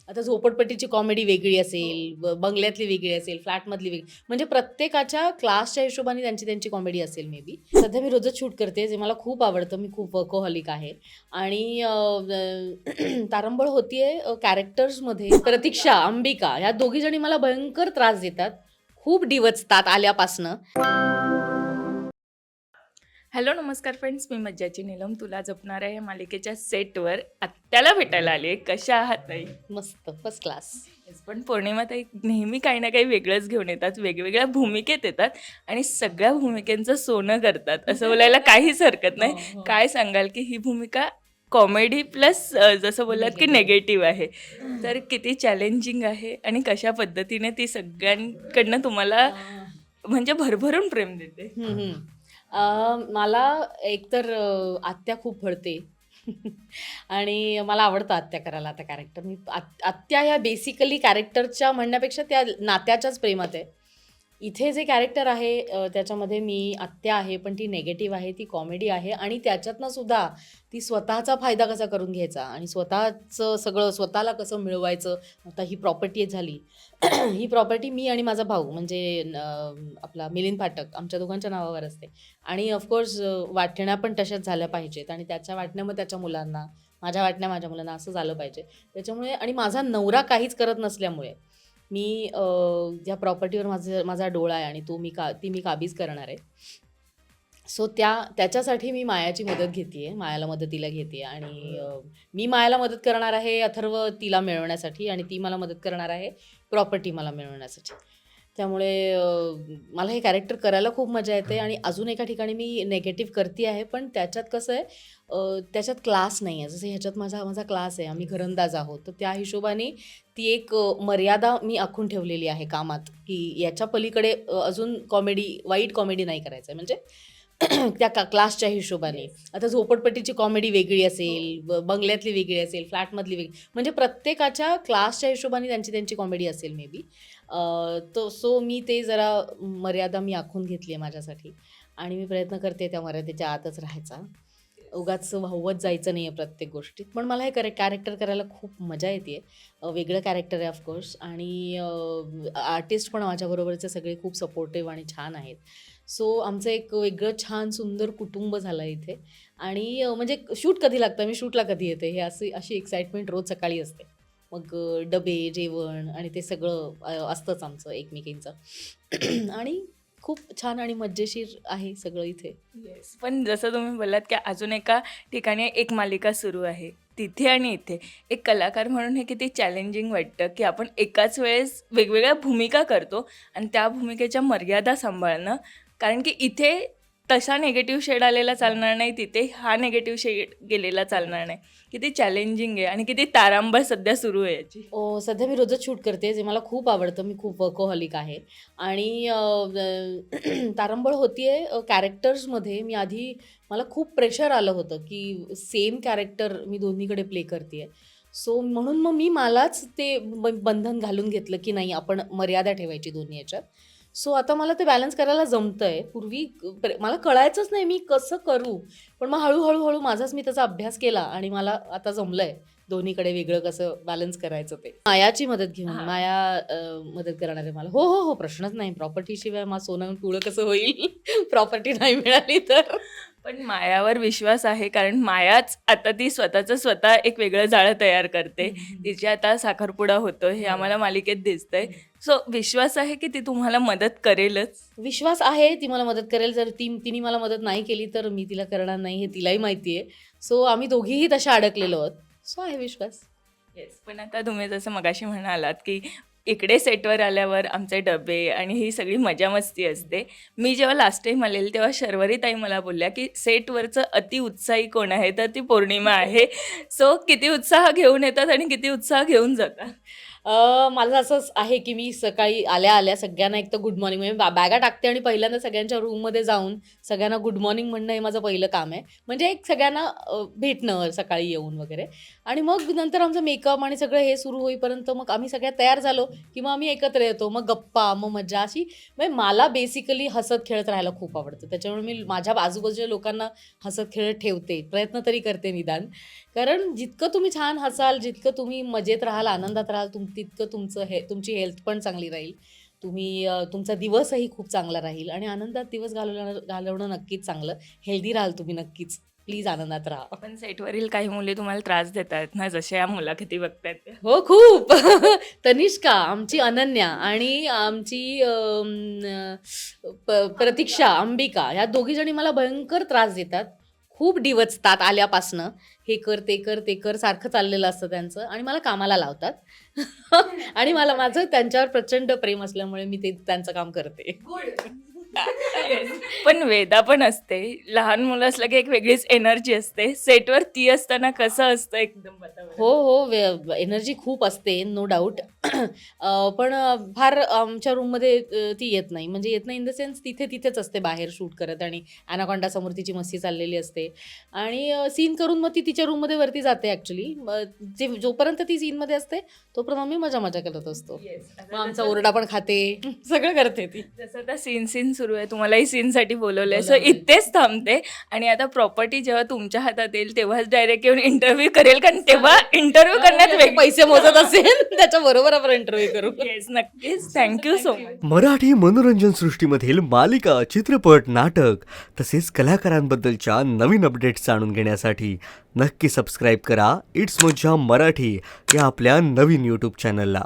आता झोपडपट्टीची कॉमेडी वेगळी असेल, बंगल्यातली वेगळी असेल, फ्लॅटमधली वेगळी, म्हणजे प्रत्येकाच्या क्लासच्या हिशोबाने त्यांची त्यांची कॉमेडी असेल मे बी. सध्या मी रोजच शूट करते, जे मला खूप आवडतं. मी खूप वर्कोहॉलिक आहे आणि तारंबळ होतीये कॅरेक्टर्समध्ये. प्रतीक्षा, अंबिका ह्या दोघी जणी मला भयंकर त्रास देतात. खूप डिवचतात आल्यापासनं. हॅलो नमस्कार फ्रेंड्स, मी मज्जाची नीलम तुला जपणार आहे या मालिकेच्या सेटवर आत्याला भेटायला आली आहे. कशा आहात ताई? मस्त, फर्स्ट क्लास. पण पौर्णिमा ताई नेहमी काही ना काही वेगळंच घेऊन येतात, वेगवेगळ्या भूमिकेत येतात आणि सगळ्या भूमिकेचं सोनं करतात असं बोलायला काहीच हरकत नाही. काय सांगाल की ही भूमिका कॉमेडी प्लस जसं बोललात की निगेटिव्ह आहे, तर किती चॅलेंजिंग आहे आणि कशा पद्धतीने ती सगळ्यांकडनं तुम्हाला म्हणजे भरभरून प्रेम देते? मला एकतर आत्या खूप फळते आणि मला आवडतं आत्या करायला आता कॅरेक्टर. मी आत्या ह्या बेसिकली कॅरेक्टरच्या म्हणण्यापेक्षा त्या नात्याच्याच प्रेमात आहे. इथे जे कॅरेक्टर आहे त्याच्यामध्ये मी आत्या आहे, पण ती नेगेटिव्ह आहे, ती कॉमेडी आहे आणि त्याच्यातनं सुद्धा ती स्वतःचा फायदा कसा करून घ्यायचा आणि स्वतःचं सगळं स्वतःला कसं मिळवायचं. आता ही प्रॉपर्टी झाली ही प्रॉपर्टी मी आणि माझा भाऊ म्हणजे आपला मिलिंद फाटक आमच्या दोघांच्या नावावर असते आणि ऑफकोर्स वाटण्या पण तशाच झाल्या पाहिजेत आणि त्याच्या वाटण्या मग त्याच्या मुलांना, माझ्या वाटण्या माझ्या मुलांना, असं झालं पाहिजे. त्याच्यामुळे आणि माझा नवरा काहीच करत नसल्यामुळे मी ज्या प्रॉपर्टीवर माझा डोळा आहे आणि ती मी काबीज करणार आहे. सो त्याच्यासाठी मी मायाची मदत घेते, मायाला मदतीला घेते आणि मी मायाला मदत करणार आहे अथर्व तिला मिळवण्यासाठी आणि ती मला मदत करणार आहे प्रॉपर्टी मला मिळवण्यासाठी. त्यामुळे मला हे कॅरेक्टर करायला खूप मजा येते आणि अजून एका ठिकाणी मी नेगेटिव्ह करते आहे, पण त्याच्यात कसं आहे त्याच्यात क्लास नाही आहे. जसं ह्याच्यात माझा क्लास आहे, आम्ही घरंदाज आहोत, तर त्या हिशोबाने ती एक मर्यादा मी आखून ठेवलेली आहे कामात, की याच्या पलीकडे अजून वाईट कॉमेडी नाही करायचं आहे. म्हणजे त्या क्लासच्या हिशोबाने. आता झोपडपट्टीची कॉमेडी वेगळी असेल, बंगल्यातली वेगळी असेल, फ्लॅटमधली वेगळी, म्हणजे प्रत्येकाच्या क्लासच्या हिशोबाने त्यांची त्यांची कॉमेडी असेल मे बी. सो मी ते जरा मर्यादा मी आखून घेतली आहे माझ्यासाठी आणि मी प्रयत्न करते त्या मर्यादेच्या आतच राहायचा. उगाच वाहवत जायचं नाही आहे प्रत्येक गोष्टीत. पण मला हे कॅरेक्टर करायला खूप मजा येते. वेगळं कॅरेक्टर आहे ऑफकोर्स आणि आर्टिस्ट पण माझ्याबरोबरचे सगळे खूप सपोर्टिव्ह आणि छान आहेत. सो आमचं एक वेगळं छान सुंदर कुटुंब झालं आहे इथे आणि म्हणजे शूट कधी लागतं, मी शूटला कधी येते, हे अशी एक्साइटमेंट रोज सकाळी असते. मग डबे, जेवण आणि ते सगळं असतंच आमचं एकमेकींचं आणि खूप छान आणि मजेशीर आहे सगळं इथे. येस, पण जसं तुम्ही बोललात की अजून एका ठिकाणी एक मालिका सुरू आहे, तिथे आणि इथे एक कलाकार म्हणून हे किती चॅलेंजिंग वाटतं की आपण एकाच वेळेस वेगवेगळ्या भूमिका करतो आणि त्या भूमिकेच्या मर्यादा सांभाळणं. कारण की इथे तसा निगेटिव्ह शेड आलेला चालणार नाही, तिथे हा निगेटिव्ह शेड गेलेला चालणार नाही. किती चॅलेंजिंग आहे आणि किती तारांबळ सध्या सुरू आहे याची. सध्या मी रोजच शूट करते, जे मला खूप आवडतं. मी खूप वर्कोहॉलिक आहे आणि तारंबळ होतीये कॅरेक्टर्समध्ये. मला खूप प्रेशर आलं होतं की सेम कॅरेक्टर मी दोन्हीकडे प्ले करते आहे. सो म्हणून मग मी मलाच ते बंधन घालून घेतलं की नाही, आपण मर्यादा ठेवायची दोन्ही ह्याच्यात. सो आता मला ते बॅलन्स करायला जमतंय. पूर्वी मला कळायचंच नाही मी कसं करू, पण मग हळूहळू माझाच मी त्याचा अभ्यास केला आणि मला आता जमलंय दोन्हीकडे वेगळं कसं बॅलन्स करायचं ते. मायाची मदत घेऊन माया मदत करणार आहे मला. हो, प्रश्नच नाही. प्रॉपर्टीशिवाय सोनं पिवळं कसं होईल प्रॉपर्टी नाही मिळाली तर. पण मायावर विश्वास आहे, कारण मायाच आता ती स्वतः एक वेगळं जाळं तयार करते. तिची आता साखरपुडा होतो हे आम्हाला मालिकेत दिसतंय. सो विश्वास आहे की ती तुम्हाला मदत करेलच. विश्वास आहे ती मला मदत करेल. जर तिने मला मदत नाही केली तर मी तिला करणार नाही, हे तिलाही माहिती आहे. सो आम्ही दोघीही तशा अडकलेलो आहोत. सो आहे विश्वास. येस, पण आता तुम्ही जसं मगाशी म्हणालात की इकडे सेटवर आल्यावर आमचे डबे आणि ही सगळी मजा मस्ती असते. मी जेव्हा लास्ट टाईम आलेली तेव्हा शर्वरी ताई मला बोलल्या की सेटवरचं अतिउत्साही कोण आहे, तर ती पौर्णिमा आहे. सो किती उत्साह घेऊन येतात आणि किती उत्साह घेऊन जातात? माझं असंच आहे, की मी सकाळी आल्या-आल्या सगळ्यांना एक तर गुड मॉर्निंग म्हणजे बॅगा टाकते आणि पहिल्यांदा सगळ्यांच्या रूममध्ये जाऊन सगळ्यांना गुड मॉर्निंग म्हणणं हे माझं पहिलं काम आहे. म्हणजे एक सगळ्यांना भेटणं सकाळी येऊन वगैरे आणि मग नंतर आमचं मेकअप आणि सगळं हे सुरू होईपर्यंत मग आम्ही सगळ्या तयार झालो, की मग आम्ही एकत्र येतो. मग गप्पा, मग मजा अशी म्हणजे मला बेसिकली हसत खेळत राहायला खूप आवडतं. त्याच्यामुळे मी माझ्या आजूबाजूच्या लोकांना हसत खेळत ठेवते. प्रयत्न तरी करते निदान. कारण जितकं तुम्ही छान हसाल, जितकं तुम्ही मजेत राहाल, आनंदात राहाल, तितकं तुमची हेल्थ पण चांगली राहील. तुमचा दिवसही खूप चांगला राहील आणि आनंदात दिवस घालवणं नक्कीच चांगलं. हेल्दी राहाल तुम्ही नक्कीच. प्लीज आनंदात राहा. पण सेटवरील काही मुली तुम्हाला त्रास देतात ना, जशा या मुलाखती बघतायत त्या. हो, खूप. तनिष्का, आमची अनन्या आणि आमची प्रतीक्षा, अंबिका ह्या दोघी जणी मला भयंकर त्रास देतात. खूप डिवचतात आल्यापासनं. हे कर, ते कर, ते कर सारखं चाललेलं असतं त्यांचं आणि मला कामाला लावतात. आणि माझं त्यांच्यावर प्रचंड प्रेम असल्यामुळे मी ते त्यांचं काम करते. पण वेदा पण असते. लहान मुलं असलं की एक वेगळीच एनर्जी असते. सेटवर ती असताना कसं असतं एकदम वातावरण? हो, एनर्जी खूप असते, नो डाऊट. पण फार आमच्या रूममध्ये ती येत नाही. म्हणजे येत नाही इन द सेन्स तिथेच असते बाहेर शूट करत आणि ॲनाकोंडा समोर तिची मस्ती चाललेली असते आणि सीन करून मग ती तिच्या रूममध्ये वरती जाते ॲक्चुअली. जोपर्यंत ती सीनमध्ये असते तोपर्यंत आम्ही मजा करत असतो. मग आमचा ओरडा पण खाते, सगळं करते ती. जसं आता सीन सुरू आहे, तुम्हालाही सीनसाठी बोलवलंय. सो बोलावलंय. इथेच थांबते आणि आता प्रॉपर्टी जेव्हा तुमच्या हातात येईल तेव्हाच डायरेक्ट येऊन इंटरव्ह्यू करेल, कारण तेव्हा इंटरव्ह्यू करण्यात ते पैसे मोजत असेल त्याच्या बरोबर आपण इंटरव्ह्यू करू. येस, नक्कीच. Thank you so much. मराठी मनोरंजन सृष्टीमधील मालिका, चित्रपट, नाटक तसेच कलाकारांबद्दलच्या नवीन अपडेट्स जाणून घेण्यासाठी नक्की सबस्क्राईब करा इट्स मज्जा मराठी या आपल्या नवीन यूट्यूब चॅनलला.